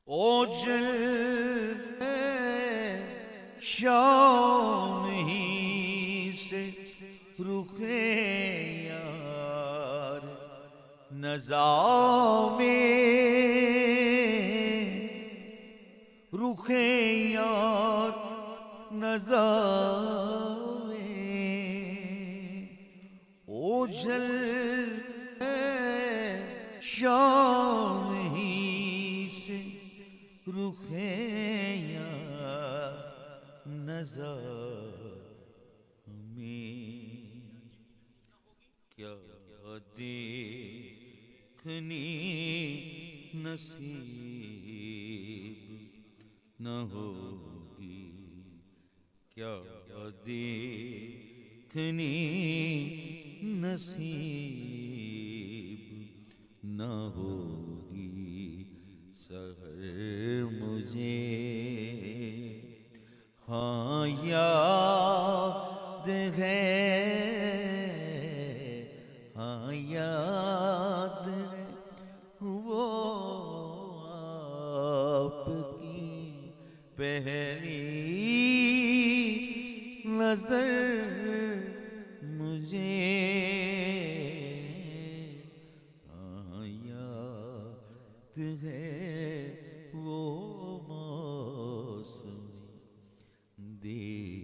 اوجل شام ہی سے رخ یار نظام رخ یار نظام اوجل شام ہی سے رخ یار نظر میں کیا دیکھنی نصیب نہ ہوگی، کیا دیکھنی نصیب نہ ہوگی۔ سحر مجھے ہاں یاد ہے، ہاں یاد ہے وہ آپ کی پہلی نظر مجھے ہاں یاد ہے وہ موسم دے